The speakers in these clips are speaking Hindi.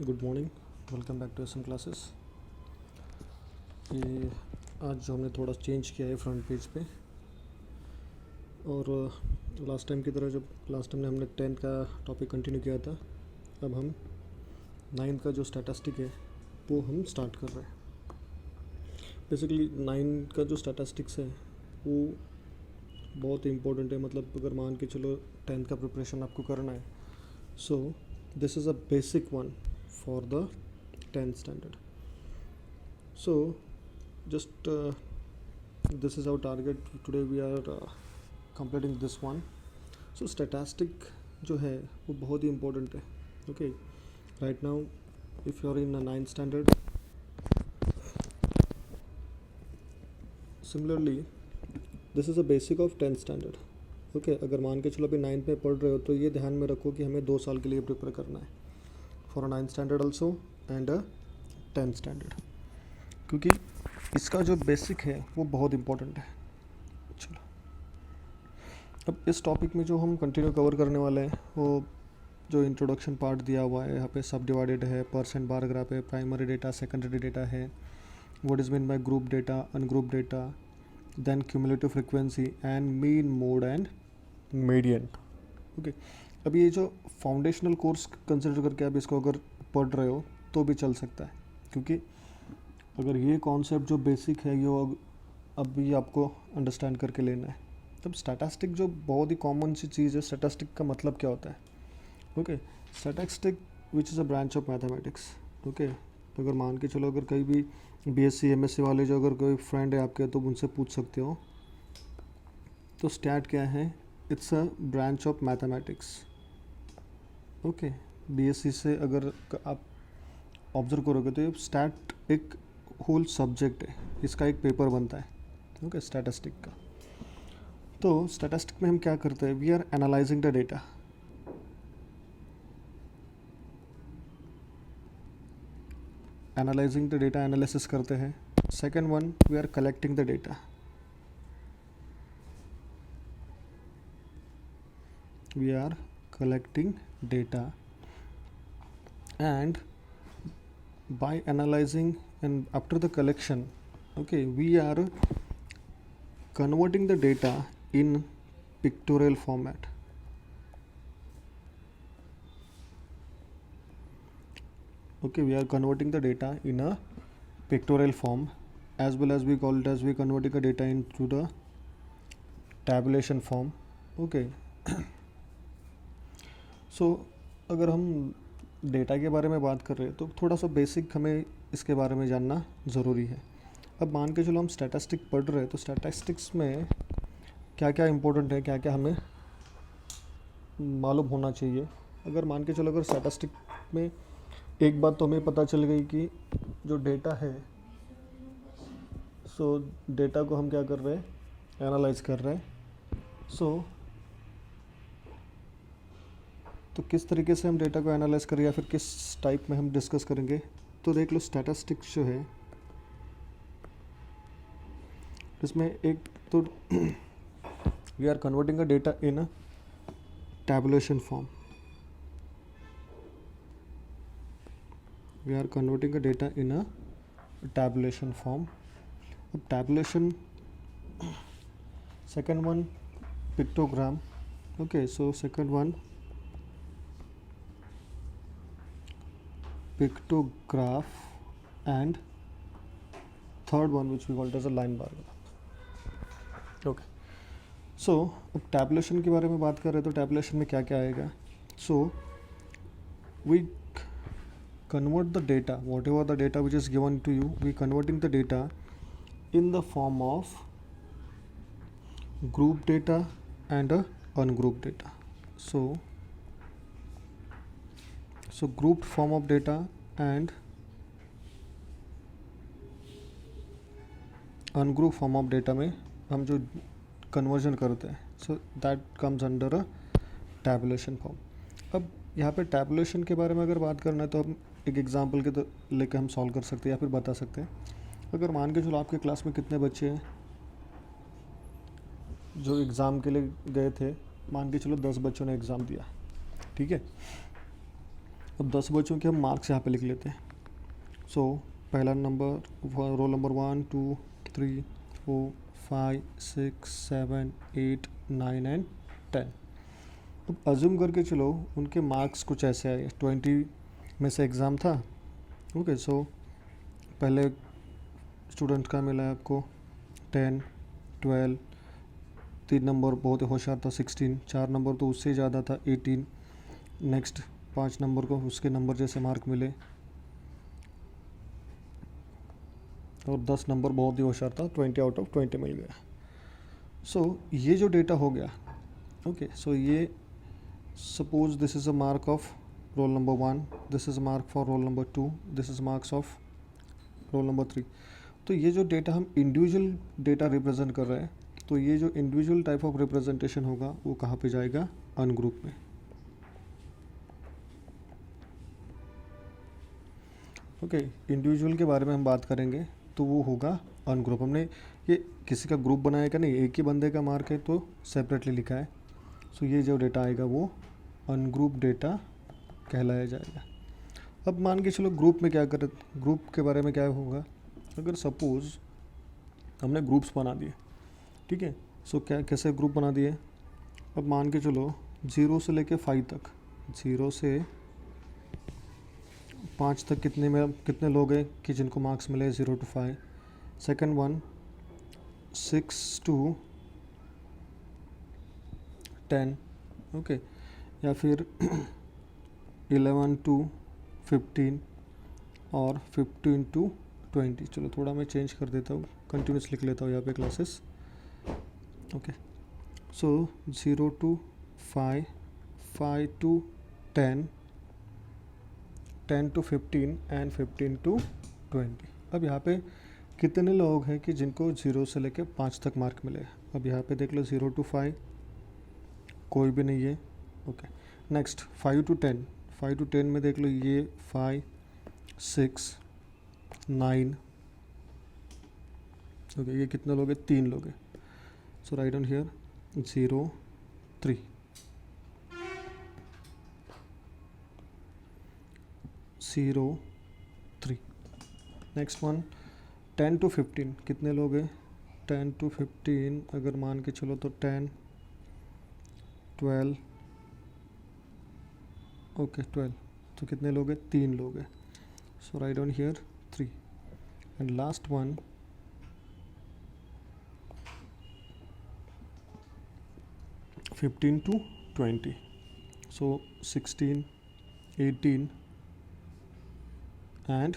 Good morning. Welcome back to SM classes. ये आज जो हमने थोड़ा चेंज किया है फ्रंट पेज पे, और लास्ट टाइम की तरह जब लास्ट टाइम हमने 10 का टॉपिक कंटिन्यू किया था, अब हम 9 का जो स्टैटिस्टिक है वो हम स्टार्ट कर रहे हैं। बेसिकली 9 का जो स्टैटिस्टिक्स है वो बहुत इम्पोर्टेंट है। मतलब अगर मान के चलो 10th का प्रिपरेशन आपको करना है, so this is a basic one for the 10th standard. So just this is our target today. We are completing this one. So statistic जो है वो बहुत ही important है. Okay, right now if you are in a 9th standard, similarly this is a basic of 10th standard. Okay, अगर मान के चलो अभी 9th में पढ़ रहे हो तो ये ध्यान में रखो कि हमें 2 साल के लिए प्रिपेयर करना है, for a 9th standard also and a 10th standard, क्योंकि इसका जो बेसिक है वो बहुत इम्पोर्टेंट है। चलो अब इस टॉपिक में जो हम कंटिन्यू कवर करने वाले हैं वो जो इंट्रोडक्शन पार्ट दिया हुआ है यहाँ पे सब डिवाइडेड है, परसेंट बार ग्राफ है, प्राइमरी डेटा, सेकेंडरी डेटा है, what is mean by group data, ungroup data, then cumulative frequency and mean, mode and median. Okay, अब ये जो फाउंडेशनल कोर्स कंसिडर करके आप इसको अगर पढ़ रहे हो तो भी चल सकता है, क्योंकि अगर ये कॉन्सेप्ट जो बेसिक है ये अब भी आपको अंडरस्टैंड करके लेना है। तब स्टैटिस्टिक जो बहुत ही कॉमन सी चीज़ है, स्टैटिस्टिक का मतलब क्या होता है? Okay, statistic which is a branch of mathematics. Okay, अगर मान के चलो अगर कहीं भी बीएससी एमएससी वाले जो अगर कोई फ्रेंड है आपके तो उनसे पूछ सकते हो, तो स्टैट क्या है? It's a branch of mathematics. Okay, BSc से अगर आप ऑब्जर्व करोगे तो ये स्टैट एक होल सब्जेक्ट है, इसका एक पेपर बनता है। ओके, स्टैटिस्टिक का। तो स्टैटिस्टिक में हम क्या करते हैं? We are analysing the data. Analysing the data, analysis करते हैं। Second one, we are collecting the data. We are collecting data, and by analyzing and after the collection, okay, we are converting the data in pictorial format. Okay, we are converting the data in a pictorial form, as well as we call it as we converting the data into the tabulation form. Okay. सो अगर हम डेटा के बारे में बात कर रहे हैं तो थोड़ा सा बेसिक हमें इसके बारे में जानना ज़रूरी है। अब मान के चलो हम स्टैटिस्टिक पढ़ रहे हैं तो स्टैटिस्टिक्स में क्या क्या इम्पोर्टेंट है, क्या क्या हमें मालूम होना चाहिए। अगर मान के चलो अगर स्टैटिस्टिक में एक बात तो हमें पता चल गई कि जो डेटा है, सो डेटा को हम क्या कर रहे हैं? एनालाइज कर रहे हैं। सो तो किस तरीके से हम डेटा को एनालाइज करें या फिर किस टाइप में हम डिस्कस करेंगे, तो देख लो स्टैटिस्टिक्स जो है इसमें एक तो we are converting a data in a tabulation form. We are converting a data in a tabulation form. अब tabulation, second one pictogram. Okay, so second one pictograph, and third one which we call it as a line bar graph. Okay, so अब टैबुलेशन के बारे में बात कर रहे हैं तो टैबुलेशन में क्या क्या आएगा? So we convert the data, whatever the data which is given to you, we converting the data in the form of group data and ungroup data. So grouped form of data and ungrouped form of data में हम जो कन्वर्जन करते हैं, so that comes under a tabulation form. अब यहाँ पे टैबुलेशन के बारे में अगर बात करना है तो हम एक एग्जांपल के तो लेके हम सॉल्व कर सकते हैं या फिर बता सकते हैं। अगर मान के चलो आपके क्लास में कितने बच्चे हैं जो एग्ज़ाम के लिए गए थे, मान के चलो 10 बच्चों ने एग्ज़ाम दिया, ठीक है। अब 10 बच्चों के हम मार्क्स यहाँ पे लिख लेते हैं। सो पहला नंबर रोल नंबर 1 2 3 4 5 6 7 8 9 एंड 10। अब अज्यूम करके चलो उनके मार्क्स कुछ ऐसे आए, 20 में से एग्ज़ाम था। ओके, सो पहले स्टूडेंट का मिला है आपको 10 12, 3 नंबर बहुत होशियार था 16, 4 नंबर तो उससे ज़्यादा था 18, नेक्स्ट 5 नंबर को उसके नंबर जैसे मार्क मिले, और 10 नंबर बहुत ही होशियार था 20 आउट ऑफ 20 मिल गया। सो ये जो डेटा हो गया, ओके, सो ये suppose this is a mark of roll number 1, this is mark for roll number 2, this is marks of roll number 3। तो ये जो डेटा हम इंडिविजुअल डेटा रिप्रेजेंट कर रहे हैं, तो ये जो इंडिविजुअल टाइप ऑफ रिप्रेजेंटेशन होगा वो कहाँ पे जाएगा, अनग्रुप में। ओके, इंडिविजुअल के बारे में हम बात करेंगे तो वो होगा अनग्रुप। हमने ये किसी का ग्रुप बनाया क्या, नहीं, एक ही बंदे का मार्क है तो सेपरेटली लिखा है। सो ये जो डेटा आएगा वो अनग्रुप डेटा कहलाया जाएगा। अब मान के चलो ग्रुप में क्या करें, ग्रुप के बारे में क्या होगा, अगर सपोज हमने ग्रुप्स बना दिए, ठीक है, सो क्या कैसे ग्रुप बना दिए, अब मान के चलो 0 से लेके 5 तक, 0 से 5 तक कितने लोग हैं कि जिनको मार्क्स मिले 0 to 5। Second one 6 to 10, okay, या फिर 11 to 15 और 15 to 20। चलो थोड़ा मैं चेंज कर देता हूँ, कंटिन्यूस लिख लेता हूँ यहाँ पे classes. Okay, so 0 to 5, 5 to 10, 10 to 15 and 15 to 20। अब यहाँ पे कितने लोग हैं कि जिनको 0 से लेके 5 तक मार्क मिले। अब यहाँ पे देख लो 0 to 5 कोई भी नहीं है। ओके, नेक्स्ट 5 to 10, 5 to 10 में देख लो ये 5 6 9, ओके, ये कितने लोग हैं, 3 लोग हैं। So right on here 0 3, 0 3। Next one 10 to 15 कितने लोग हैं, 10 to 15 अगर मान के चलो तो 10 12, ओके 12, तो कितने लोग हैं, 3 लोग हैं। So right on here 3 and last one 15 to 20, so 16 18 and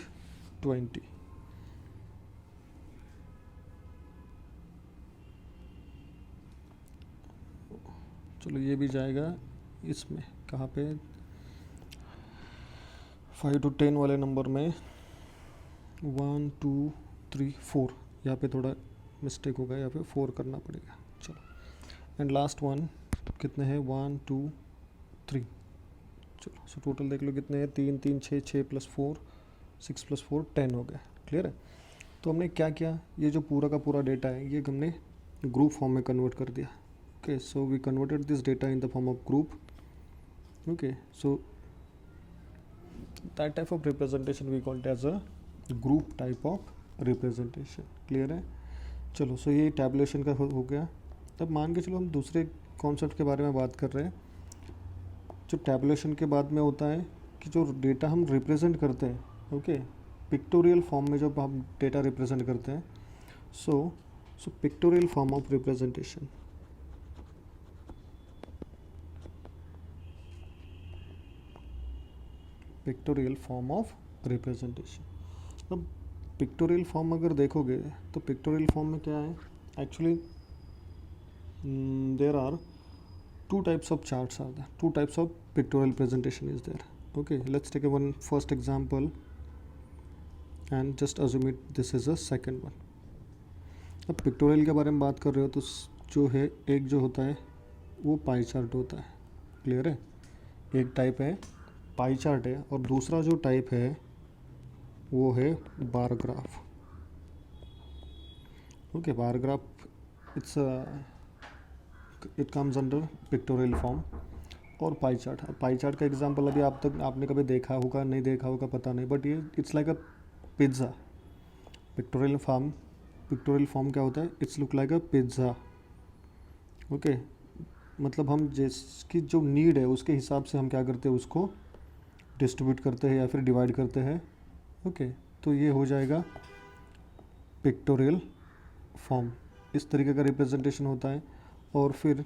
20। चलो ये भी जाएगा इसमें, कहाँ पे, 5 to 10 वाले नंबर में 1 2 3 4, यहाँ पे थोड़ा मिस्टेक हो गया, यहाँ पे 4 करना पड़ेगा। चलो एंड लास्ट वन कितने हैं, 1 2 3। चलो सो टोटल देख लो कितने हैं, 3 3 6 6 + 4 6 + 4 10 हो गया। क्लियर है। तो हमने क्या किया, ये जो पूरा का पूरा डेटा है ये हमने ग्रुप फॉर्म में कन्वर्ट कर दिया। Okay, so we converted this data in the form of group. Okay, so that type of representation we called as a group type of representation. Clear है। चलो सो ये टैबुलेशन का हो गया। तब मान के चलो हम दूसरे कॉन्सेप्ट के बारे में बात कर रहे हैं जो टैबुलेशन के बाद में होता है, कि जो डेटा हम रिप्रेजेंट करते हैं, ओके, पिक्टोरियल फॉर्म में जब हम डेटा रिप्रेजेंट करते हैं, so pictorial form of representation. Pictorial form of representation. अब पिक्टोरियल फॉर्म अगर देखोगे तो पिक्टोरियल फॉर्म में क्या है, actually there are two types of charts are there, two types of pictorial presentation is there. Okay, let's take a one first example and just assume it this is a second one. अब पिक्टोरियल के बारे में बात कर रहे हो तो जो है एक जो होता है वो पाई चार्ट होता है। क्लियर है। एक टाइप है पाई चार्ट है और दूसरा जो टाइप है वो है बार graph. Okay, bar graph it comes under pictorial form और पाई चार्ट। पाई चार्ट का एग्जांपल अभी आप तक आपने कभी देखा होगा नहीं देखा होगा पता नहीं, बट ये it's like a pizza. Pictorial form क्या होता है, it's look like a pizza. Okay, मतलब हम जिसकी जो नीड है उसके हिसाब से हम क्या करते हैं, उसको डिस्ट्रीब्यूट करते हैं या फिर डिवाइड करते हैं। ओके, तो ये हो जाएगा पिक्टोरियल फॉर्म, इस तरीके का रिप्रेजेंटेशन होता है। और फिर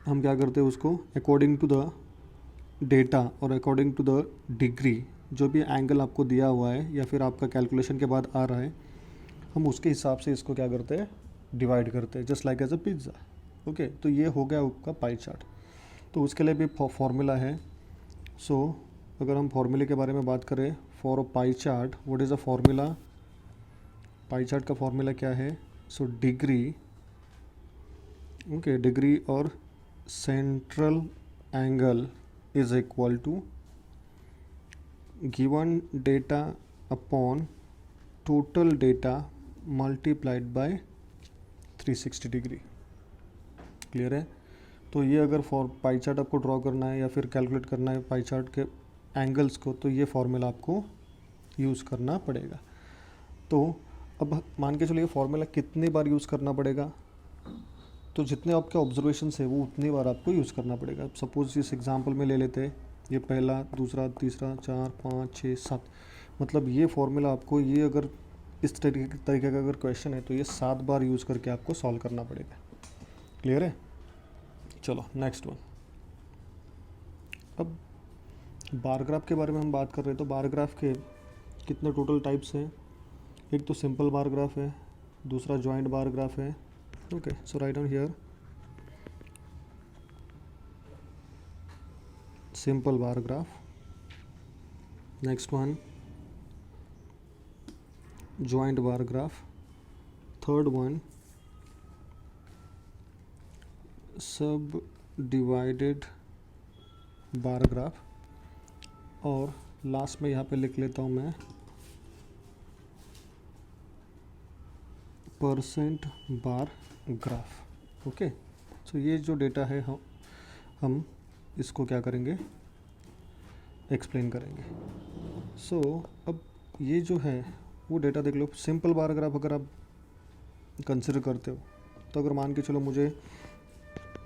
हम क्या करते हैं, उसको अकॉर्डिंग टू द डेटा और अकॉर्डिंग टू द डिग्री, जो भी एंगल आपको दिया हुआ है या फिर आपका कैलकुलेशन के बाद आ रहा है, हम उसके हिसाब से इसको क्या करते हैं, डिवाइड करते हैं, just like as a pizza. Okay, तो ये हो गया आपका पाई चार्ट। तो उसके लिए भी फॉर्मूला है। सो अगर हम फॉर्मूले के बारे में बात करें for a pie chart, what is a formula? Pie chart का फॉर्मूला क्या है? सो डिग्री, ओके, डिग्री और central angle is equal to given data upon total data multiplied by 360 degree. Clear है? तो ये अगर फॉर पाई चार्ट आपको ड्रॉ करना है या फिर कैलकुलेट करना है पाई चार्ट के एंगल्स को, तो ये फॉर्मूला आपको यूज़ करना पड़ेगा। तो अब मान के चलो ये फॉर्मूला कितनी बार यूज़ करना पड़ेगा, तो जितने आपके ऑब्जर्वेशंस है वो उतनी बार आपको यूज़ करना पड़ेगा। सपोज इस एग्जांपल में ले लेते हैं, ये पहला, दूसरा, तीसरा, 4, 5, 6, 7, मतलब ये फॉर्मूला आपको, ये अगर इस तरीके का अगर क्वेश्चन है तो ये 7 बार यूज़ करके आपको सॉल्व करना पड़ेगा। क्लियर है? चलो नेक्स्ट वन। अब बार ग्राफ के बारे में हम बात कर रहे हैं, तो बार ग्राफ के कितने टोटल टाइप्स हैं? एक तो सिंपल बार ग्राफ है, दूसरा जॉइंट बार ग्राफ है। Okay, so write down here simple bar graph. Next one, joint bar graph. Third one, subdivided bar graph. और लास्ट में यहाँ पे लिख लेता हूँ मैं परसेंट बार ग्राफ। ओके, सो ये जो डेटा है हम इसको क्या करेंगे, एक्सप्लेन करेंगे। सो अब ये जो है वो डेटा देख लो। सिंपल बार ग्राफ अगर आप कंसिडर करते हो, तो अगर मान के चलो मुझे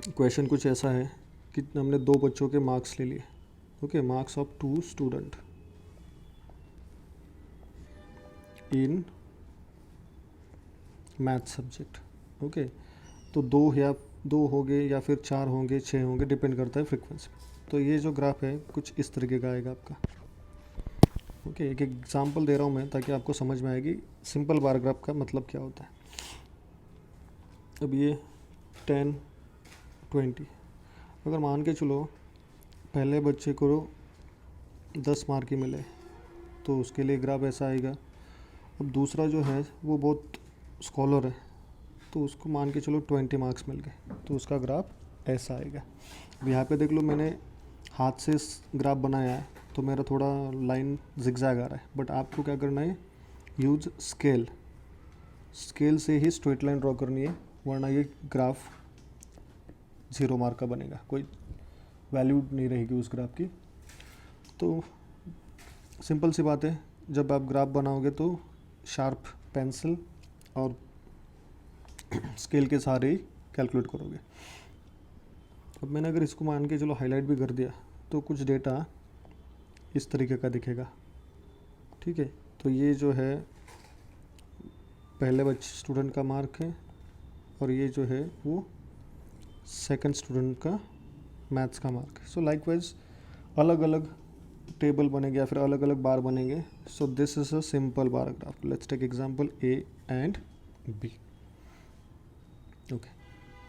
क्वेश्चन कुछ ऐसा है कि हमने 2 बच्चों के मार्क्स ले लिए। Okay, marks of 2 student in math subject. Okay, तो 2 होंगे या फिर 4 होंगे, 6 होंगे, डिपेंड करता है फ्रीक्वेंसी। तो ये जो ग्राफ है कुछ इस तरीके का आएगा आपका। ओके, एक एग्जांपल दे रहा हूँ मैं ताकि आपको समझ में आएगी सिंपल बार ग्राफ का मतलब क्या होता है। अब ये 10, 20, अगर मान के चलो पहले बच्चे को 10 मार्क ही मिले तो उसके लिए ग्राफ ऐसा आएगा। अब दूसरा जो है वो बहुत स्कॉलर है, तो उसको मान के चलो 20 मार्क्स मिल गए, तो उसका ग्राफ ऐसा आएगा। अब यहाँ पे देख लो मैंने हाथ से ग्राफ बनाया है तो मेरा थोड़ा लाइन जिगजैग आ रहा है, बट आपको क्या करना है, यूज स्केल से ही स्ट्रेट लाइन ड्रॉ करनी है, वरना ये ग्राफ 0 मार्क का बनेगा, कोई वैल्यू नहीं रहेगी उस ग्राफ की। तो सिंपल सी बात है, जब आप ग्राफ बनाओगे तो शार्प पेंसिल और स्केल के सहारे ही कैलकुलेट करोगे। अब मैंने अगर इसको मान के चलो हाईलाइट भी कर दिया तो कुछ डेटा इस तरीके का दिखेगा। ठीक है, तो ये जो है पहले स्टूडेंट का मार्क है और ये जो है वो सेकंड स्टूडेंट का मैथ्स का मार्क है। सो लाइकवाइज अलग अलग टेबल बनेंगे या फिर अलग अलग बार बनेंगे। So this is a simple bar graph. Let's take example A and B। Okay,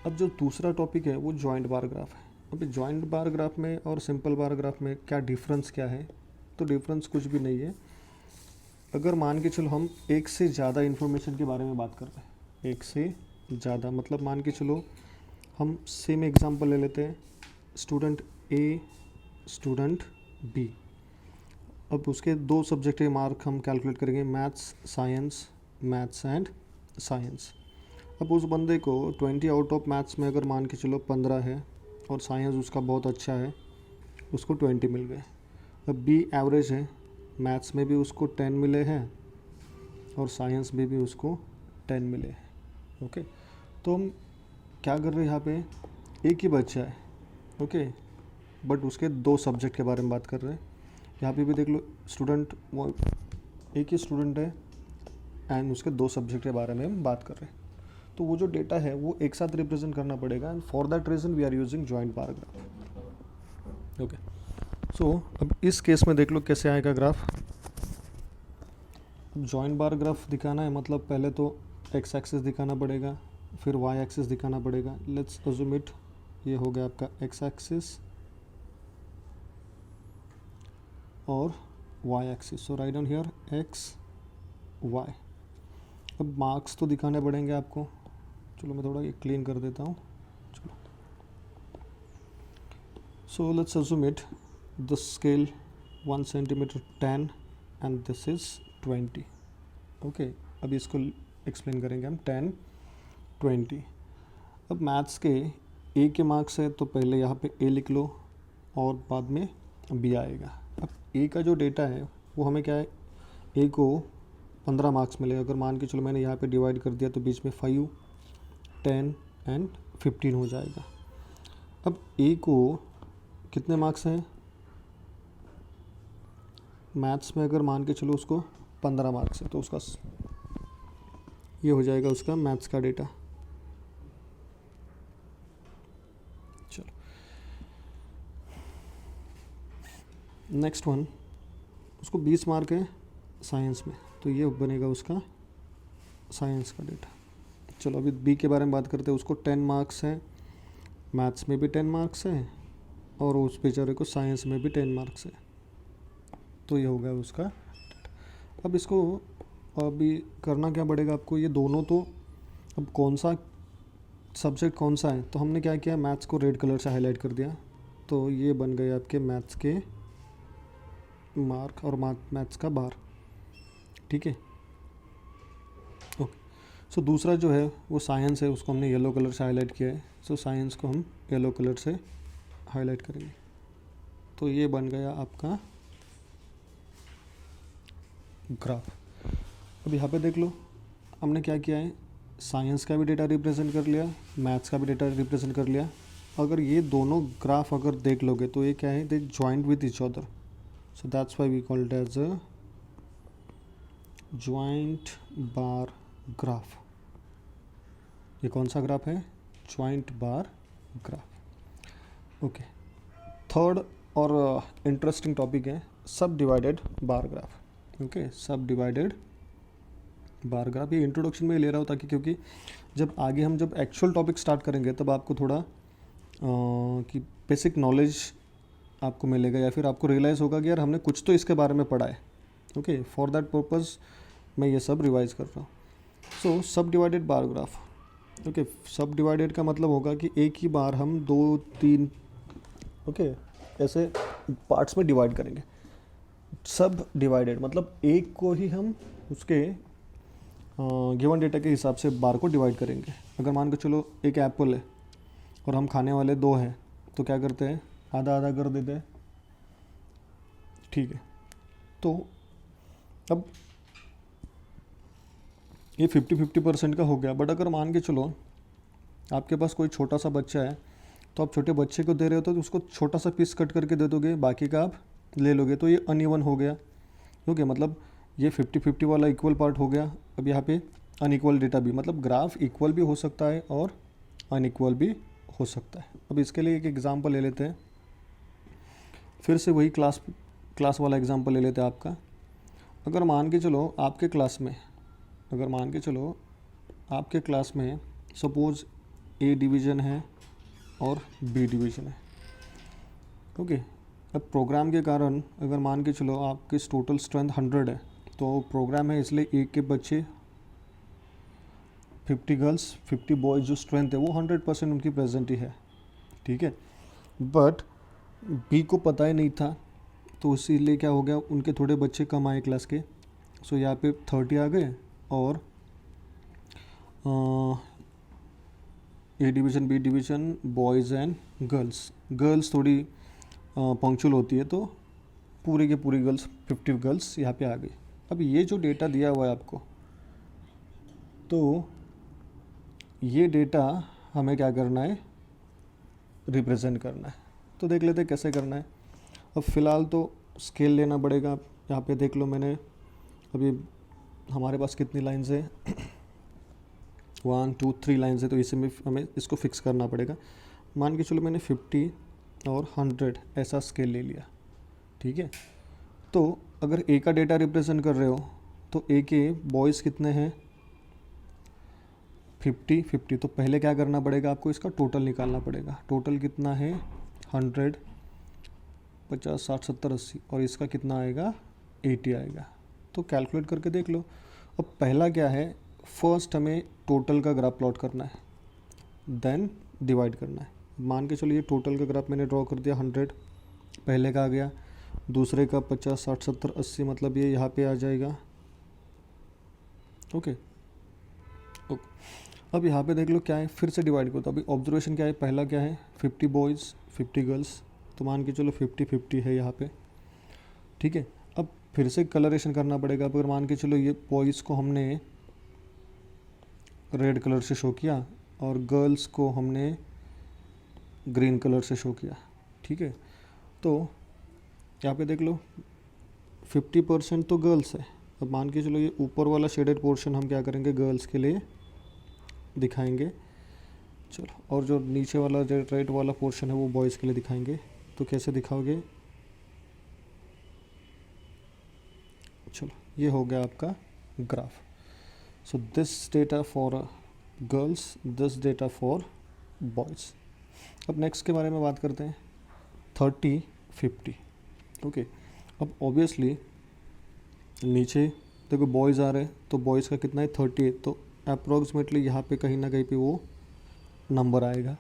अब जो दूसरा टॉपिक है वो जॉइंट बार ग्राफ है। अभी जॉइंट बार ग्राफ में और सिंपल बार ग्राफ में क्या डिफरेंस क्या है? तो डिफरेंस कुछ भी नहीं है। अगर मान के चलो हम एक से ज़्यादा इन्फॉर्मेशन के बारे में बात कर रहे हैं, एक से ज़्यादा मतलब मान के चलो हम सेम एग्जांपल ले लेते हैं, स्टूडेंट A, स्टूडेंट B। अब उसके 2 सब्जेक्ट के मार्क हम कैलकुलेट करेंगे, मैथ्स एंड साइंस। अब उस बंदे को 20 आउट ऑफ मैथ्स में अगर मान के चलो 15 है और साइंस उसका बहुत अच्छा है, उसको 20 मिल गए। अब बी एवरेज है, मैथ्स में भी उसको 10 मिले हैं और साइंस में भी उसको 10 मिले हैं। ओके, तो हम क्या कर रहे हैं यहाँ पे, एक ही बच्चा है, ओके, बट उसके 2 सब्जेक्ट के बारे में बात कर रहे हैं। यहाँ पे भी देख लो स्टूडेंट, वो एक ही स्टूडेंट है एंड उसके 2 सब्जेक्ट के बारे में हम बात कर रहे हैं। तो वो जो डेटा है वो एक साथ रिप्रेजेंट करना पड़ेगा and for that reason we are using joint bar graph. Okay, so अब इस केस में देख लो कैसे आएगा ग्राफ। जॉइंट बार ग्राफ दिखाना है मतलब पहले तो एक्स एक्सिस दिखाना पड़ेगा, फिर वाई एक्सिस दिखाना पड़ेगा। लेट्स अज्यूम इट, ये हो गया आपका एक्स एक्सिस और y axis. So write down here x y. अब मार्क्स तो दिखाने पड़ेंगे आपको, चलो मैं थोड़ा ये क्लीन कर देता हूँ। चलो, so let's assume it the scale 1 centimetre 10 and this is 20। Okay, अब इसको एक्सप्लेन करेंगे हम 10 20। अब मैथ्स के ए के मार्क्स है तो पहले यहाँ पे ए लिख लो और बाद में बी आएगा। अब ए का जो डेटा है वो हमें क्या है, ए को 15 मार्क्स मिलेगा। अगर मान के चलो मैंने यहाँ पे डिवाइड कर दिया तो बीच में 5 10 एंड 15 हो जाएगा। अब ए को कितने मार्क्स हैं मैथ्स में, अगर मान के चलो उसको 15 मार्क्स है तो उसका ये हो जाएगा उसका मैथ्स का डेटा। चलो नेक्स्ट वन, उसको 20 मार्क है साइंस में तो ये बनेगा उसका साइंस का डेटा। चलो अभी बी के बारे में बात करते हैं। उसको 10 मार्क्स हैं, मैथ्स में भी 10 मार्क्स हैं और उस बेचारे को साइंस में भी 10 मार्क्स है, तो ये हो गया उसका डेटा। अब इसको अभी करना क्या पड़ेगा आपको, ये दोनों तो अब कौन सा सब्जेक्ट कौन सा है, तो हमने क्या किया, मैथ्स को रेड कलर से हाईलाइट कर दिया तो ये बन गए आपके मैथ्स के मार्क और मैथ्स का बार। ठीक है, ओके। सो दूसरा जो है वो साइंस है, उसको हमने येलो कलर से हाईलाइट किया है। सो साइंस को हम येलो कलर से हाईलाइट करेंगे तो ये बन गया आपका ग्राफ। अब यहाँ पे देख लो हमने क्या किया है, साइंस का भी डेटा रिप्रेजेंट कर लिया, मैथ्स का भी डेटा रिप्रेजेंट कर लिया। अगर ये दोनों ग्राफ अगर देख लोगे तो ये क्या है, they joint with each other, so that's why we call it as a joint bar graph. ये कौन सा ग्राफ है, joint bar graph. Okay, third और इंटरेस्टिंग टॉपिक है subdivided bar graph. Okay, subdivided bar graph. ये इंट्रोडक्शन में ले रहा हूँ ताकि क्योंकि जब आगे हम जब एक्चुअल टॉपिक स्टार्ट करेंगे तब आपको थोड़ा कि बेसिक नॉलेज आपको मिलेगा या फिर आपको रियलाइज़ होगा कि यार हमने कुछ तो इसके बारे में पढ़ा है। ओके, फॉर दैट पर्पज़ मैं ये सब रिवाइज कर रहा हूँ। सो सब डिवाइडेड बार ग्राफ। ओके, सब डिवाइडेड का मतलब होगा कि एक ही बार हम 2 3 ओके ऐसे पार्ट्स में डिवाइड करेंगे। सब डिवाइडेड मतलब एक को ही हम उसके गिवन डेटा के हिसाब से बार को डिवाइड करेंगे। अगर मान के चलो एक एप्पल है और हम खाने वाले 2 हैं तो क्या करते हैं, आधा आधा कर देते हैं। ठीक है, तो अब ये 50-50% का हो गया। बट अगर मान के चलो आपके पास कोई छोटा सा बच्चा है तो आप छोटे बच्चे को दे रहे हो तो उसको छोटा सा पीस कट करके दे दोगे, बाकी का आप ले लोगे, तो ये अनइवन हो गया। ओके, मतलब ये 50-50 वाला इक्वल पार्ट हो गया। अब यहाँ पे अनइक्वल डेटा भी, मतलब ग्राफ इक्वल भी हो सकता है और अनइक्वल भी हो सकता है। अब इसके लिए एक एग्जांपल ले लेते हैं, फिर से वही क्लास वाला एग्जांपल ले लेते हैं आपका। अगर मान के चलो आपके क्लास में सपोज़ ए डिवीज़न है और बी डिवीज़न है। ओके, अब प्रोग्राम के कारण अगर मान के चलो आपकी टोटल स्ट्रेंथ 100 है तो प्रोग्राम है इसलिए ए के बच्चे 50 गर्ल्स 50 बॉयज़ जो स्ट्रेंथ है वो 100% उनकी प्रेजेंट ही है। ठीक है, बट बी को पता ही नहीं था तो इसीलिए क्या हो गया, उनके थोड़े बच्चे कम आए क्लास के। सो यहाँ पे 30 आ गए और A division B division boys and girls. Girls थोड़ी पंक्चुअल होती है तो पूरी की पूरी गर्ल्स 50 गर्ल्स यहाँ पे आ गई। अब ये जो डेटा दिया हुआ है आपको, तो ये डेटा हमें क्या करना है, रिप्रेजेंट करना है। तो देख लेते हैं कैसे करना है। अब फ़िलहाल तो स्केल लेना पड़ेगा। यहाँ पे देख लो, मैंने अभी हमारे पास कितनी लाइन्स है 1 2 3 लाइन्स है, तो इसी में हमें इसको फिक्स करना पड़ेगा। मान के चलो मैंने 50 और 100 ऐसा स्केल ले लिया, ठीक है। तो अगर ए का डेटा रिप्रेजेंट कर रहे हो तो ए के बॉयज़ कितने हैं 50, तो पहले क्या करना पड़ेगा आपको, इसका टोटल निकालना पड़ेगा। टोटल कितना है 100, 50 60 70 80, और इसका कितना आएगा 80 आएगा। तो कैलकुलेट करके देख लो। अब पहला क्या है, फर्स्ट हमें टोटल का ग्राफ प्लॉट करना है, देन डिवाइड करना है। मान के चलो ये टोटल का ग्राफ मैंने ड्रॉ कर दिया, 100 पहले का आ गया, दूसरे का 50 60 70 80, मतलब ये यहाँ पे आ जाएगा। ओके, अब यहाँ पे देख लो क्या है, फिर से डिवाइड करो। तो अभी ऑब्जर्वेशन क्या है, पहला क्या है 50 बॉयज़ 50 गर्ल्स, तो मान के चलो 50-50 है यहाँ पे, ठीक है। अब फिर से कलरेशन करना पड़ेगा। अगर मान के चलो ये बॉयज़ को हमने रेड कलर से शो किया और गर्ल्स को हमने ग्रीन कलर से शो किया, ठीक है। तो यहाँ पे देख लो 50% तो गर्ल्स है। अब मान के चलो ये ऊपर वाला शेडेड पोर्शन हम क्या करेंगे, गर्ल्स के लिए दिखाएंगे, चलो। और जो नीचे वाला जो रेड वाला पोर्शन है वो बॉयज़ के लिए दिखाएंगे। तो कैसे दिखाओगे, चलो ये हो गया आपका graph. So this data for girls, this data for boys. अब नेक्स्ट के बारे में बात करते हैं, 30-50, ओके। अब ऑब्वियसली नीचे देखो बॉयज़ आ रहे हैं, तो बॉयज़ का कितना है 38, तो अप्रॉक्सीमेटली यहाँ पे कहीं ना कहीं पे वो नंबर आएगा।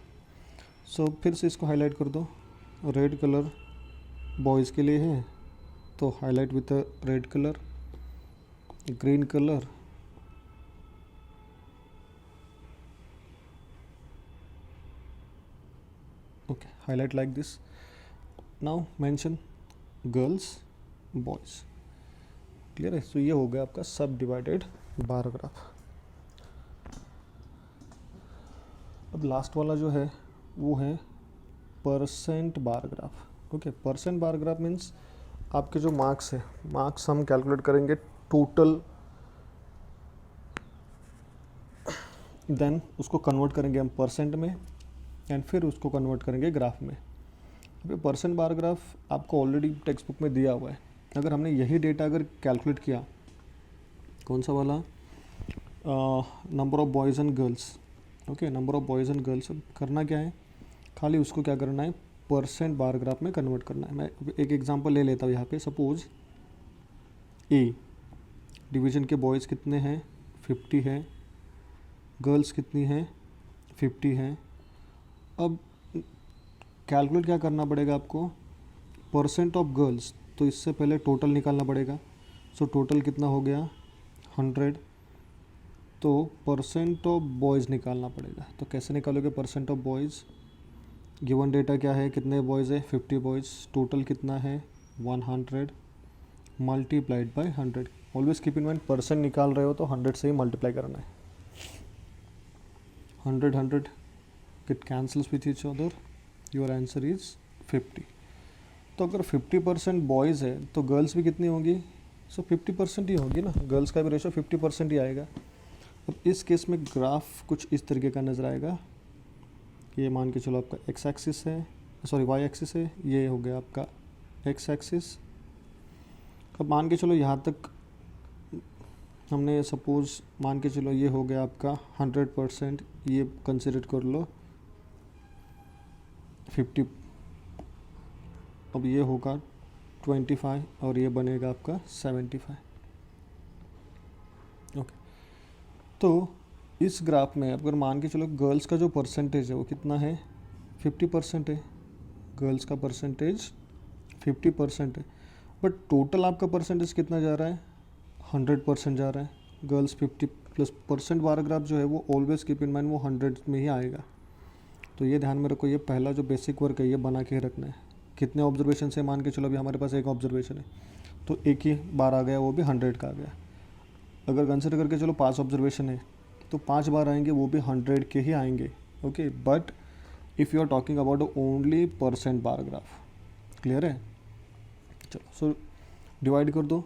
सो फिर से इसको हाईलाइट कर दो। रेड कलर बॉयज़ के लिए है तो highlight with red colour, green colour okay, highlight like this. Now mention girls boys, clear है। सो ये हो गया आपका सब डिवाइडेड बार ग्राफ। अब लास्ट वाला जो है वो है percent bar graph, okay. Percent bar graph means आपके जो मार्क्स है, मार्क्स हम कैलकुलेट करेंगे टोटल, देन उसको कन्वर्ट करेंगे हम परसेंट में, एंड फिर उसको कन्वर्ट करेंगे ग्राफ में। अभी परसेंट बार ग्राफ आपको ऑलरेडी टेक्स्ट बुक में दिया हुआ है। अगर हमने यही डेटा अगर कैलकुलेट किया, कौन सा वाला, number of boys and girls, okay, number of boys and girls, करना क्या है, खाली उसको क्या करना है, परसेंट बार ग्राफ में कन्वर्ट करना है। मैं एक एग्जांपल ले लेता हूँ यहाँ पे। सपोज ए डिवीज़न के बॉयज़ कितने हैं 50 है, गर्ल्स कितनी हैं 50 हैं। अब कैलकुलेट क्या करना पड़ेगा आपको, परसेंट ऑफ गर्ल्स, तो इससे पहले टोटल निकालना पड़ेगा। सो टोटल कितना हो गया 100, तो परसेंट ऑफ बॉयज़ निकालना पड़ेगा। तो कैसे निकालोगे percent of boys, given data क्या है, कितने बॉयज़ है 50 बॉयज़, टोटल कितना है 100 multiplied by 100। Always keep in mind percent निकाल रहे हो तो 100 से ही मल्टीप्लाई करना है। 100 it cancels with each other, your answer is 50। तो अगर 50% बॉयज़ है तो गर्ल्स भी कितनी होंगी, सो 50% ही होगी ना, गर्ल्स का भी रेशो 50% ही आएगा। अब इस केस में ग्राफ कुछ इस तरीके का नज़र आएगा। ये मान के चलो आपका एक्स एक्सिस है, सॉरी वाई एक्सिस है, ये हो गया आपका एक्स एक्सिस। अब मान के चलो यहाँ तक हमने सपोज मान के चलो ये हो गया आपका 100%, ये कंसिडर कर लो 50, अब ये होगा 25 और ये बनेगा आपका 75, ओके। तो इस ग्राफ में अगर मान के चलो गर्ल्स का जो परसेंटेज है वो कितना है 50% है, गर्ल्स का परसेंटेज 50% है, बट टोटल आपका परसेंटेज कितना जा रहा है 100% जा रहा है। Girls 50 plus percent bar graph जो है वो ऑलवेज कीप इन माइंड वो 100 में ही आएगा। तो ये ध्यान में रखो, ये पहला जो बेसिक वर्क है ये बना के रखना है। कितने ऑब्जर्वेशन से, मान के चलो अभी हमारे पास एक ऑब्जर्वेशन है तो एक ही बार आ गया, वो भी 100 का आ गया। अगर कंसिडर करके चलो 5 ऑब्जर्वेशन है तो 5 बार आएंगे, वो भी 100 के ही आएंगे। Okay, but if you are talking about only percent bar graph, clear है? चलो, सो डिवाइड कर दो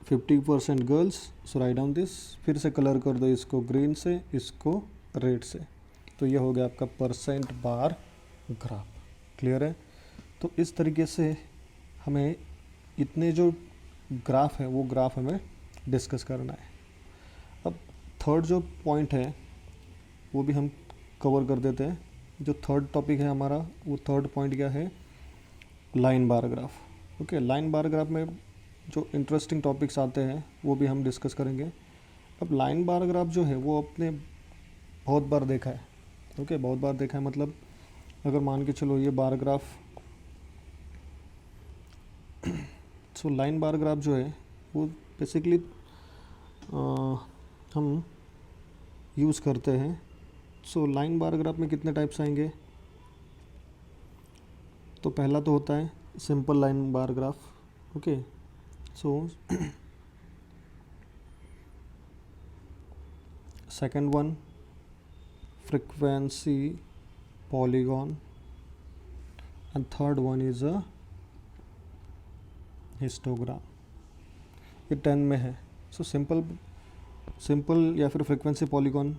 50% girls, so write down this, फिर से कलर कर दो इसको ग्रीन से, इसको रेड से, तो ये हो गया आपका परसेंट बार ग्राफ। क्लियर है? तो इस तरीके से हमें इतने जो ग्राफ है वो ग्राफ हमें डिस्कस करना है। अब थर्ड जो पॉइंट है वो भी हम कवर कर देते हैं। जो थर्ड टॉपिक है हमारा, वो थर्ड पॉइंट क्या है? लाइन बार graph. Okay, line bar graph में जो इंटरेस्टिंग टॉपिक्स आते हैं वो भी हम डिस्कस करेंगे। अब लाइन बार ग्राफ जो है वो अपने बहुत बार देखा है। ओके, बहुत बार देखा है मतलब अगर मान के चलो ये bar graph, so line bar graph जो है वो बेसिकली हम यूज़ करते हैं। सो लाइन बार ग्राफ में कितने टाइप्स आएंगे? तो पहला तो होता है simple line bar graph. Okay, so second one frequency polygon, and third one is a histogram. ये 10 में है। सो सिंपल या फिर फ्रीक्वेंसी पॉलीगॉन,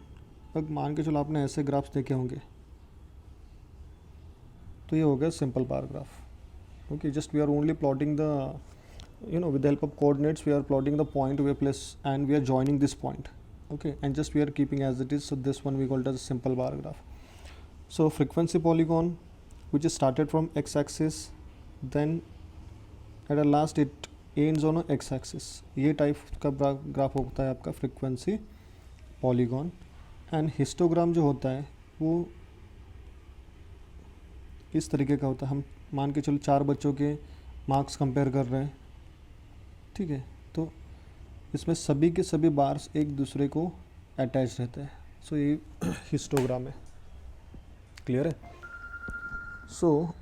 अब मान के चलो आपने ऐसे ग्राफ्स देखे होंगे, तो ये हो गया simple bar graph. Okay, just we are only plotting the, with the help of coordinates we are plotting the point we place and we are joining this point. Okay, and just we are keeping as it is, so this one we call it as a simple bar graph. So frequency polygon, which is started from x-axis, then at the last it ends on a x-axis. ये टाइप का ग्राफ होता है आपका फ्रीक्वेंसी पॉलीगॉन। एंड हिस्टोग्राम जो होता है वो इस तरीके का होता है। हम मान के चलो 4 बच्चों के मार्क्स कंपेयर कर रहे हैं, ठीक है, तो इसमें सभी के सभी बार्स एक दूसरे को अटैच रहते हैं। सो ये हिस्टोग्राम है। क्लियर है? So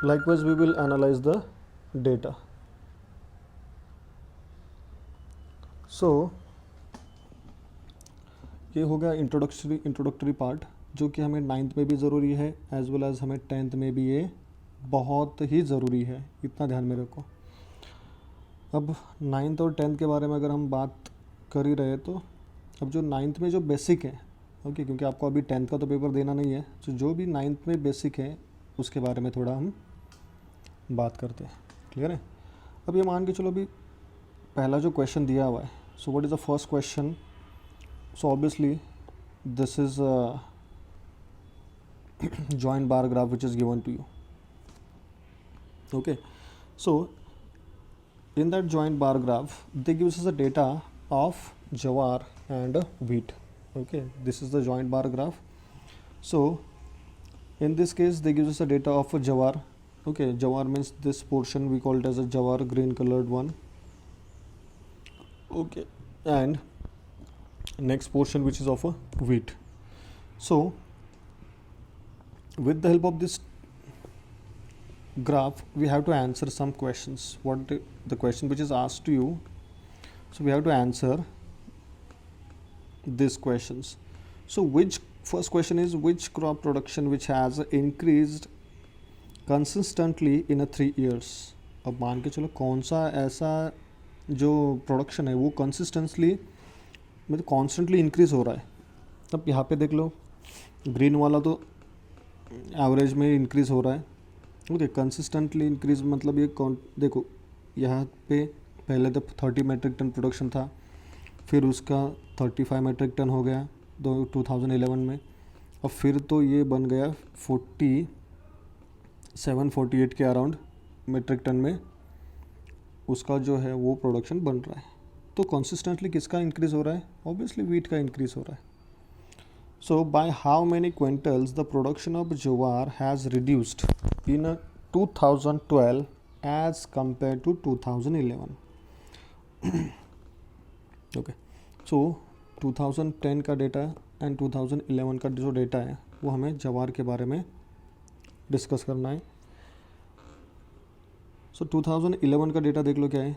likewise we will analyse the data. So ये हो गया इंट्रोडक्टरी पार्ट, जो कि हमें 9th में भी ज़रूरी है एज वेल एज हमें 10th में भी ये बहुत ही ज़रूरी है, इतना ध्यान में रखो। अब 9th और 10th के बारे में अगर हम बात कर ही रहे तो अब जो 9th में जो बेसिक है, ओके, क्योंकि आपको अभी 10th का तो पेपर देना नहीं है, तो जो भी 9th में बेसिक है उसके बारे में थोड़ा हम बात करते हैं। क्लियर है? अब ये मान के चलो अभी पहला जो क्वेश्चन दिया हुआ है, so what is the first question? So obviously this is joint bar graph which is given to you. Okay, so in that joint bar graph they gives us the data of jawar and wheat. Okay, this is the joint bar graph. So in this case they gives us the data of jawar. Okay, jawar means this portion we call it as a jawar, green colored one. Okay, and next portion which is of a wheat. So with the help of this graph we have to answer some questions. What the question which is asked to you, so we have to answer these questions. So which first question is which crop production which has increased consistently in a 3 years? अब मान के चलो कौन सा ऐसा जो प्रोडक्शन है वो कंसिस्टेंटली मतलब कॉन्स्टेंटली इंक्रीज़ हो रहा है। अब यहाँ पे देख लो, ग्रीन वाला तो एवरेज में इंक्रीज़ हो रहा है। ओके, कंसिस्टेंटली इंक्रीज़ मतलब ये देखो यहाँ पे पहले तो 30 मेट्रिक टन प्रोडक्शन था, फिर उसका 35 मेट्रिक टन हो गया 2011 में, और फिर तो ये बन गया 47-48 के अराउंड मेट्रिक टन में उसका जो है वो प्रोडक्शन बन रहा है। तो कंसिस्टेंटली किसका इंक्रीज़ हो रहा है? ऑब्वियसली व्हीट का इंक्रीज़ हो रहा है। So by how many quintals the production of jowar has reduced in 2012 as compared to 2011? Okay, so 2010 का डेटा एंड 2011 का जो डेटा है वो हमें जवार के बारे में डिस्कस करना है। सो 2011 का डेटा देख लो क्या है।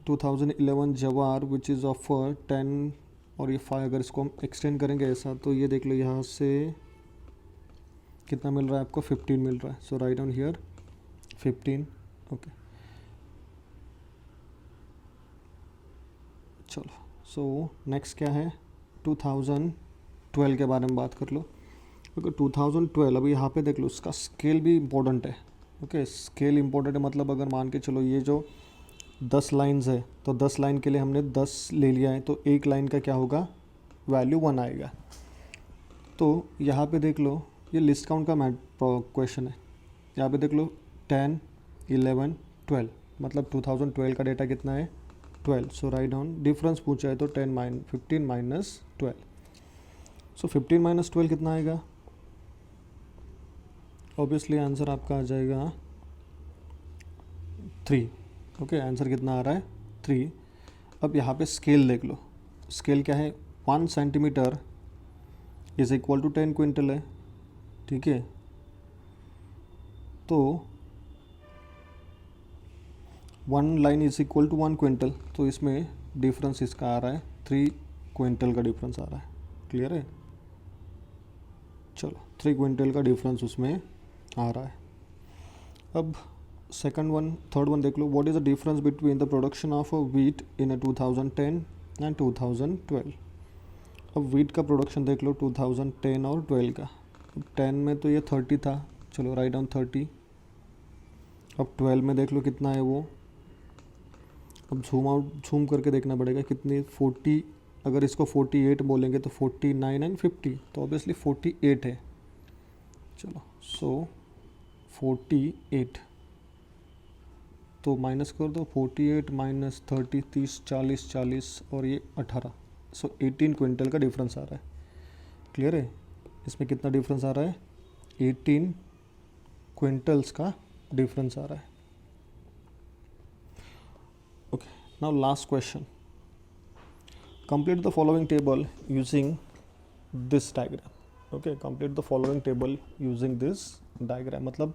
2011 जवार विच इज़ ऑफ 10 और ये 5, अगर इसको हम एक्सटेंड करेंगे ऐसा तो ये देख लो यहाँ से कितना मिल रहा है आपको, 15 मिल रहा है। सो राइट डाउन हियर 15। ओके चलो, सो नेक्स्ट क्या है, 2012 के बारे में बात कर लो। अगर 2012 अभी यहाँ पे देख लो, उसका स्केल भी इम्पोर्टेंट है। ओके स्केल इम्पोर्टेंट है, मतलब अगर मान के चलो ये जो 10 लाइन्स है तो 10 लाइन के लिए हमने 10 ले लिया है, तो एक लाइन का क्या होगा, वैल्यू 1 आएगा। तो यहाँ पे देख लो ये लिस्ट काउंट का क्वेश्चन है। यहाँ पे देख लो 10, 11, 12, मतलब 2012 का डेटा कितना है, 12। सो राइट डाउन, डिफरेंस पूछा है तो 15 माइनस 12। सो 15 माइनस 12 कितना आएगा, ऑब्वियसली आंसर आपका आ जाएगा 3। ओके आंसर कितना आ रहा है, 3। अब यहाँ पे स्केल देख लो, स्केल क्या है, 1 centimetre is equal to 10 quintal है। ठीक है, तो 1 line is equal to 1 quintal, तो इसमें डिफरेंस इसका आ रहा है 3 क्विंटल का डिफरेंस आ रहा है। क्लियर है, चलो 3 क्विंटल का डिफरेंस उसमें आ रहा है। अब थर्ड वन देख लो, what is the difference between the production of wheat in 2010 and 2012। अब व्हीट का प्रोडक्शन देख लो 2010 और 12 का। अब 10 में तो ये 30 था, चलो राइट डाउन 30। अब 12 में देख लो कितना है वो, अब झूम करके देखना पड़ेगा कितनी, 40, अगर इसको 48 बोलेंगे तो 49 एंड 50, तो ऑब्वियसली 48 है। चलो सो 48, तो माइनस कर दो, 48 माइनस 30, 30, 40, 40 और ये 18, सो 18 क्विंटल का डिफरेंस आ रहा है। क्लियर है, इसमें कितना डिफरेंस आ रहा है, 18 क्विंटल्स का डिफरेंस आ रहा है। Okay now last question, complete the following table using this diagram. Okay complete the following table using this diagram, मतलब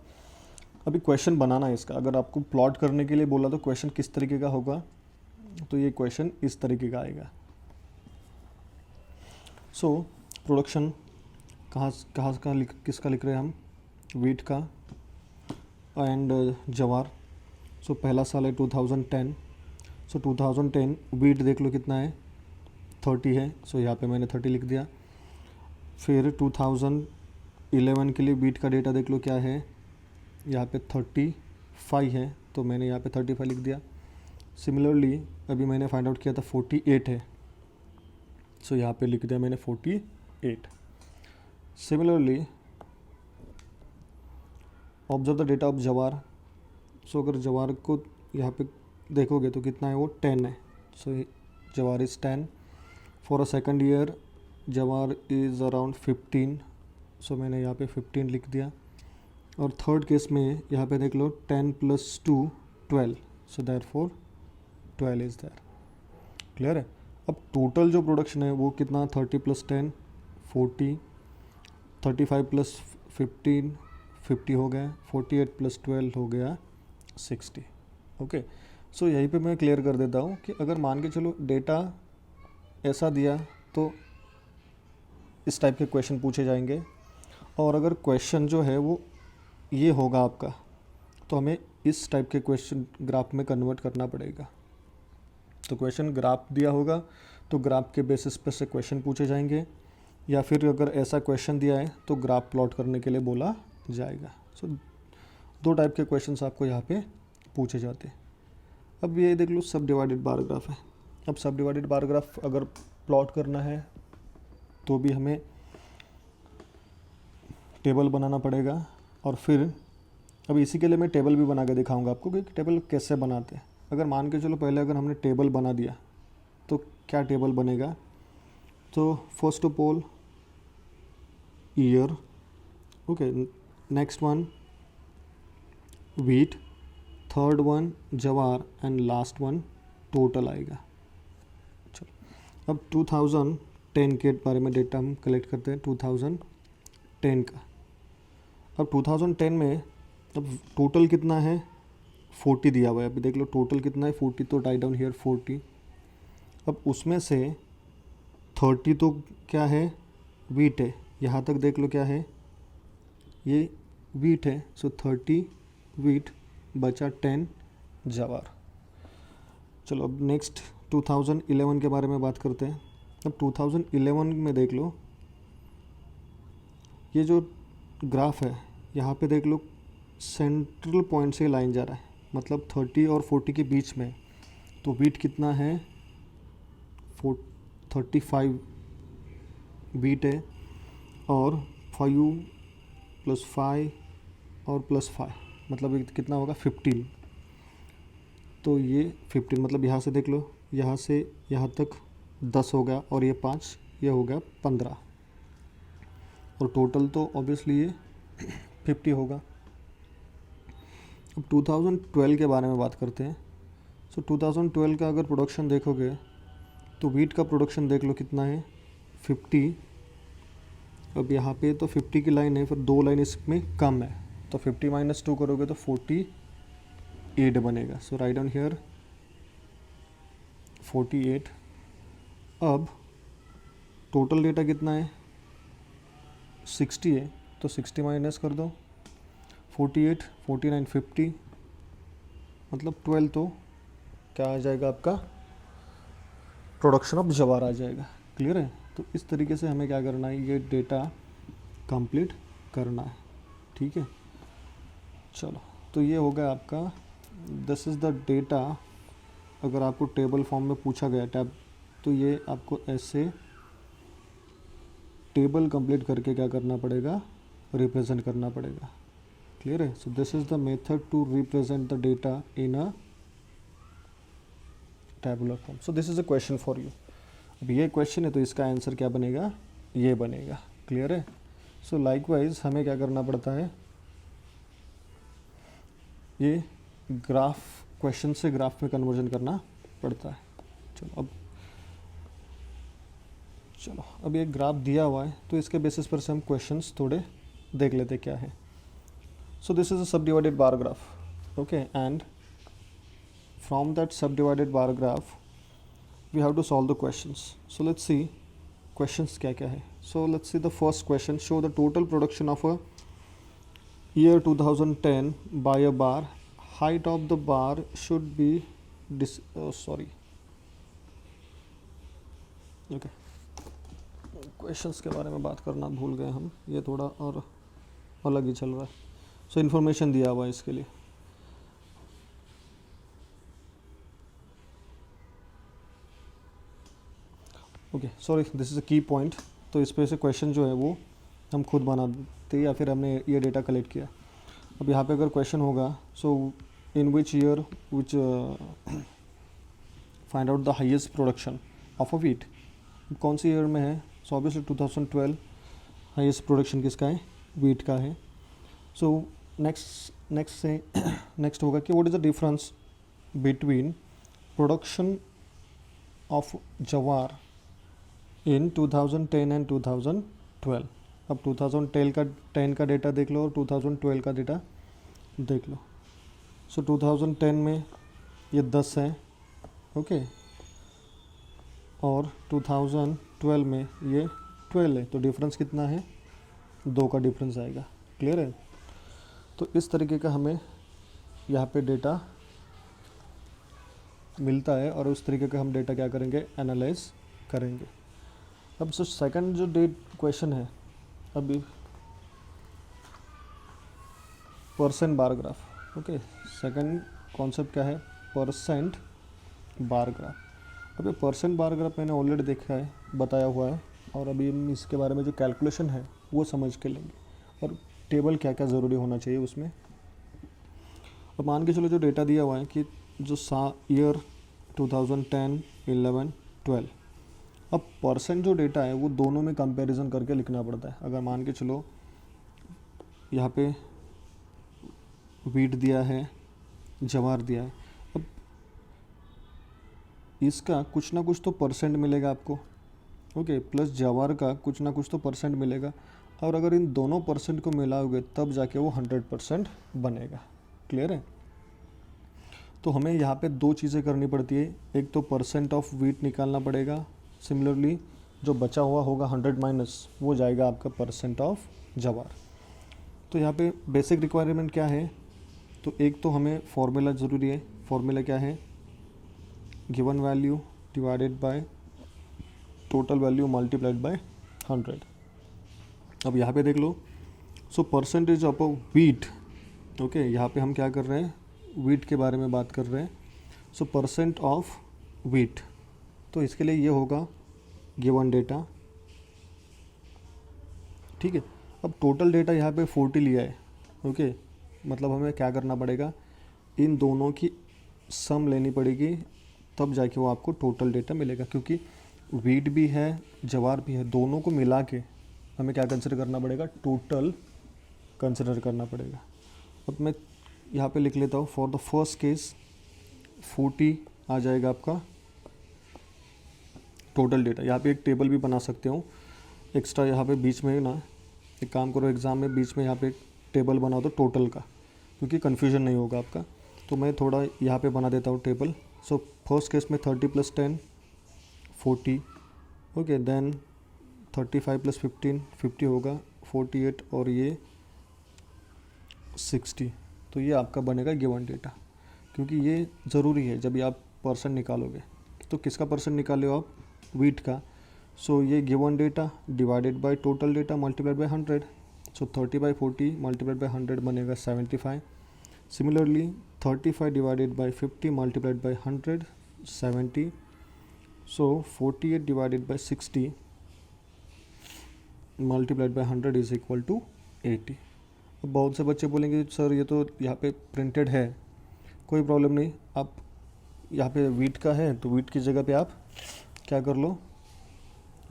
अभी क्वेश्चन बनाना है इसका। अगर आपको प्लॉट करने के लिए बोला तो क्वेश्चन किस तरीके का होगा, तो ये क्वेश्चन इस तरीके का आएगा। सो प्रोडक्शन किसका लिख रहे हैं हम, वीट का एंड जवार। सो पहला साल है 2010, सो 2010 वीट देख लो कितना है, 30 है, सो यहाँ पे मैंने 30 लिख दिया। फिर 2011 के लिए वीट का डेटा देख लो क्या है, यहाँ पे 35 है, तो मैंने यहाँ पे 35 लिख दिया। सिमिलरली अभी मैंने फाइंड आउट किया था 48 है, सो यहाँ पे लिख दिया मैंने 48। Similarly observe the data of जवार। सो अगर जवार को यहाँ पे देखोगे तो कितना है वो, 10 है, सो जवार is 10। For a second year जवार इज़ अराउंड 15, सो मैंने यहाँ पे 15 लिख दिया। और थर्ड केस में यहाँ पे देख लो 10 + 2 12, so therefore 12 is there. Clear है, अब टोटल जो प्रोडक्शन है वो कितना, 30 + 10 40, 35 + 15 50 हो गया, 48 + 12 हो गया 60। ओके सो यहीं पे मैं क्लियर कर देता हूँ कि अगर मान के चलो डेटा ऐसा दिया तो इस टाइप के क्वेश्चन पूछे जाएंगे, और अगर क्वेश्चन जो है वो ये होगा आपका, तो हमें इस टाइप के क्वेश्चन ग्राफ में कन्वर्ट करना पड़ेगा। तो क्वेश्चन ग्राफ दिया होगा तो ग्राफ के बेसिस पे से क्वेश्चन पूछे जाएंगे, या फिर अगर ऐसा क्वेश्चन दिया है तो ग्राफ प्लॉट करने के लिए बोला जाएगा। सो 2 टाइप के क्वेश्चंस आपको यहाँ पे पूछे जाते हैं। अब ये देख लो सब डिवाइडेड बार ग्राफ है। अब सब डिवाइडेड बार ग्राफ अगर प्लॉट करना है तो भी हमें टेबल बनाना पड़ेगा, और फिर अब इसी के लिए मैं टेबल भी बना के दिखाऊंगा आपको कि टेबल कैसे बनाते हैं। अगर मान के चलो पहले अगर हमने टेबल बना दिया तो क्या टेबल बनेगा, तो first of all year, okay next one wheat, third one जवार एंड लास्ट वन टोटल आएगा। चलो अब 2010 के बारे में डेटा हम कलेक्ट करते हैं। 2010 का। अब 2010 में अब टोटल कितना है 40 दिया हुआ है, अभी देख लो टोटल कितना है 40, तो राइट डाउन हियर 40। अब उसमें से 30 तो क्या है वीट है, यहाँ तक देख लो क्या है ये वीट है, सो 30 वीट बचा 10 जवार। चलो अब नेक्स्ट 2011 के बारे में बात करते हैं। अब 2011 में देख लो ये जो ग्राफ है यहाँ पे देख लो सेंट्रल पॉइंट से लाइन जा रहा है, मतलब 30 और 40 के बीच में, तो वीट कितना है 35 वीट है, और 5 + 5 और +5 मतलब ये कितना होगा 15। तो ये 15 मतलब यहाँ से देख लो, यहाँ से यहाँ तक 10 हो गया, और ये 5, ये हो गया 15, और टोटल तो ऑब्वियसली ये 50 होगा। अब 2012 के बारे में बात करते हैं। सो 2012 का अगर प्रोडक्शन देखोगे तो वीट का प्रोडक्शन देख लो कितना है 50। अब यहाँ पे तो 50 की लाइन है, फिर 2 लाइन इसमें कम है, तो 50 - 2 करोगे तो 48 बनेगा। सो राइट डाउन हियर 48। अब टोटल डेटा कितना है 60 है, तो 60 माइनस कर दो 48, 49, 50 मतलब 12, तो क्या आ जाएगा आपका प्रोडक्शन ऑफ जवार आ जाएगा। क्लियर है? तो इस तरीके से हमें क्या करना है, ये डेटा कंप्लीट करना है। ठीक है, चलो तो ये हो गया आपका, दिस इज़ द डेटा। अगर आपको टेबल फॉर्म में पूछा गया टैब, तो ये आपको ऐसे टेबल कंप्लीट करके क्या करना पड़ेगा, रिप्रेजेंट करना पड़ेगा। क्लियर है? So this is the method to represent the data in a tabular form. So this is a question for you. अब ये क्वेश्चन है तो इसका आंसर क्या बनेगा, ये बनेगा। क्लियर है? सो लाइकवाइज हमें क्या करना पड़ता है, ये ग्राफ क्वेश्चन से ग्राफ में कन्वर्जन करना पड़ता है। चलो अब ये ग्राफ दिया हुआ है, तो इसके बेसिस पर से हम क्वेश्चंस थोड़े देख लेते क्या है। So this is a subdivided bar graph, okay, and from that subdivided bar graph we have to solve the questions. So let's see questions क्या क्या है। So let's see the first question, show the total production of a year 2010 by a bar, height of the bar should be okay, questions के बारे में बात करना भूल गए हम, ये थोड़ा और अलग ही चल रहा है। सो इन्फॉर्मेशन दिया हुआ है इसके लिए। ओके सॉरी, दिस इज़ अ की पॉइंट। तो इस पे से क्वेश्चन जो है वो हम खुद बनाते या फिर हमने ये डेटा कलेक्ट किया। अब यहाँ पे अगर क्वेश्चन होगा, so in which year which find out the highest production of a wheat, कौन सी ईयर में है। सो ऑब्वियसली 2012 हाईएस्ट प्रोडक्शन किसका है, वीट का है। सो नेक्स्ट होगा कि what is the difference between production of जवार इन 2010 एंड 2012। अब 2010 का डेटा देख लो और 2012 का डेटा देख लो। सो 2010 में ये 10 है, ओके, और 2012 में ये 12 है, तो डिफरेंस कितना है, 2 का डिफरेंस आएगा। क्लियर है? तो इस तरीके का हमें यहाँ पे डेटा मिलता है, और उस तरीके का हम डेटा क्या करेंगे, एनालाइज करेंगे। अब सो सेकंड जो डेट क्वेश्चन है, अभी percent bar graph, okay, second concept क्या है, परसेंट बार ग्राफ। अब ये परसेंट बार ग्राफ मैंने ऑलरेडी देखा है, बताया हुआ है, और अभी हम इसके बारे में जो कैलकुलेशन है वो समझ के लेंगे, और टेबल क्या क्या ज़रूरी होना चाहिए उसमें। अब मान के चलो जो डेटा दिया हुआ है कि जो ईयर 2010, 11, 12, अब परसेंट जो डेटा है वो दोनों में कंपैरिजन करके लिखना पड़ता है। अगर मान के चलो यहाँ पे वीट दिया है, जवार दिया है, अब इसका कुछ ना कुछ तो परसेंट मिलेगा आपको, ओके, प्लस जवार का कुछ ना कुछ तो परसेंट मिलेगा। और अगर इन दोनों परसेंट को मिलाओगे तब जाके वो 100% बनेगा। क्लियर है? तो हमें यहाँ पे दो चीज़ें करनी पड़ती है, एक तो परसेंट ऑफ वीट निकालना पड़ेगा, सिमिलरली जो बचा हुआ होगा 100 माइनस वो जाएगा आपका परसेंट ऑफ जवार। तो यहाँ पे बेसिक रिक्वायरमेंट क्या है, तो एक तो हमें फॉर्मूला ज़रूरी है। फॉर्मूला क्या है, given value divided by total value multiplied by 100। अब यहाँ पे देख लो, so percentage of wheat, okay, यहाँ पे हम क्या कर रहे हैं, वीट के बारे में बात कर रहे हैं। सो परसेंट ऑफ वीट, तो इसके लिए ये होगा गिवन डेटा, ठीक है। अब टोटल डेटा यहाँ पे 40 लिया है, ओके, मतलब हमें क्या करना पड़ेगा, इन दोनों की सम लेनी पड़ेगी, तब जाके वो आपको टोटल डेटा मिलेगा। क्योंकि वीट भी है जवार भी है, दोनों को मिला के हमें क्या कंसिडर करना पड़ेगा, टोटल कंसिडर करना पड़ेगा। अब मैं यहाँ पे लिख लेता हूँ, फॉर द फर्स्ट केस 40 आ जाएगा आपका टोटल डेटा। यहाँ पे एक टेबल भी बना सकते हो एक्स्ट्रा, यहाँ पे बीच में ना, एक काम करो एग्ज़ाम में बीच में यहाँ पे एक टेबल बना दो टोटल का, क्योंकि कन्फ्यूजन नहीं होगा आपका। तो मैं थोड़ा यहाँ पे बना देता हूँ टेबल। सो फर्स्ट केस में 30 + 10 40, ओके, देन 35 + 15 50 होगा, 48 और ये 60। तो ये आपका बनेगा गिवन डेटा, क्योंकि ये ज़रूरी है जब ये आप परसेंट निकालोगे। तो किसका परसेंट निकाले हो आप, वीट का। सो ये given data divided by total data multiplied by 100। So 30/40 multiplied by 100 बनेगा 75। Similarly 35 divided by 50 multiplied by 100 70। So 48 divided by 60 multiplied by 100 is equal to 80। अब बहुत से बच्चे बोलेंगे सर ये तो यहाँ पे प्रिंटेड है, कोई प्रॉब्लम नहीं, आप यहाँ पे वीट का है तो वीट की जगह पे आप क्या कर लो,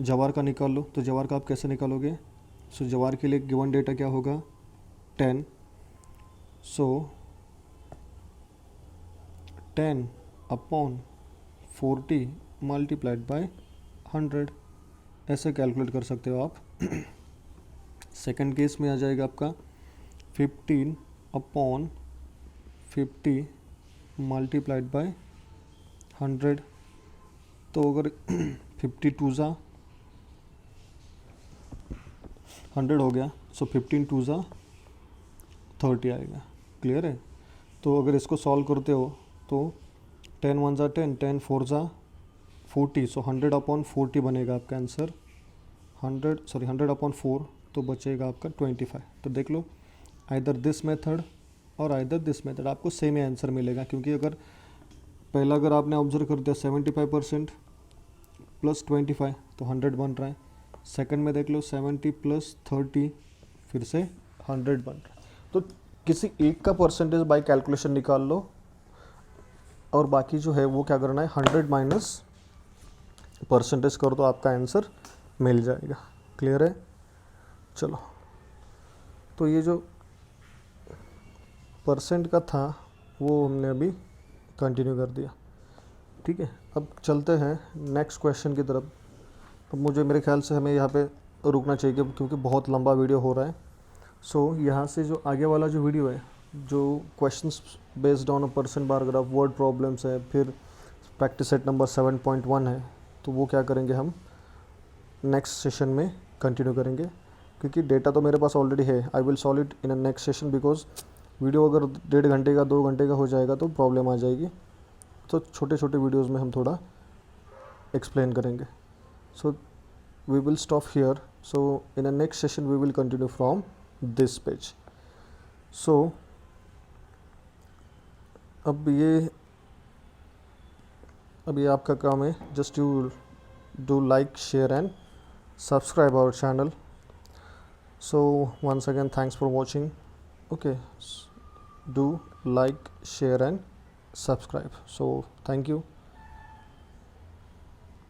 जवार का निकाल लो। तो जवार का आप कैसे निकालोगे, सो जवार के लिए गिवन डेटा क्या होगा 10। सो 10/40 मल्टीप्लाइड बाय 100, ऐसे कैलकुलेट कर सकते हो आप। सेकंड केस में आ जाएगा आपका 15/50 मल्टीप्लाइड बाय 100। तो अगर 52 100 हो गया, सो 15 30 आएगा। क्लियर है? तो अगर इसको सॉल्व करते हो तो 10 1 10, 10 4 40, सो 100/40 बनेगा आपका आंसर। 100/4 तो बचेगा आपका 25। तो देख लो, आइदर दिस मेथड और आइदर दिस मेथड, आपको सेम ही आंसर मिलेगा। क्योंकि अगर पहला अगर आपने ऑब्जर्व कर दिया 75% + 25 तो 100 बन रहा है। सेकंड में देख लो 70 + 30 फिर से 100 बन रहा है। तो किसी एक का परसेंटेज बाय कैलकुलेशन निकाल लो, और बाकी जो है वो क्या करना है, 100 माइनस परसेंटेज कर दो, आपका आंसर मिल जाएगा। क्लियर है? चलो, तो ये जो परसेंट का था वो हमने अभी कंटिन्यू कर दिया। ठीक है, अब चलते हैं नेक्स्ट क्वेश्चन की तरफ। अब मुझे मेरे ख्याल से हमें यहाँ पे रुकना चाहिए क्योंकि बहुत लंबा वीडियो हो रहा है। सो यहाँ से जो आगे वाला जो वीडियो है, जो questions based on a percent bar graph, word problems है, फिर प्रैक्टिस सेट नंबर 7.1 है, तो वो क्या करेंगे हम नेक्स्ट सेशन में कंटिन्यू करेंगे। क्योंकि डेटा तो मेरे पास ऑलरेडी है, I will solve it in a next session, because video अगर 1.5 घंटे का 2 घंटे का हो जाएगा तो प्रॉब्लम आ जाएगी। तो छोटे छोटे वीडियोज़ में हम थोड़ा एक्सप्लेन करेंगे। So we will stop here. So in a next session we will continue from this page. So अब ये आपका काम है, just you do like, share and subscribe our channel. So once again, thanks for watching. Okay, do like, share and subscribe. So thank you.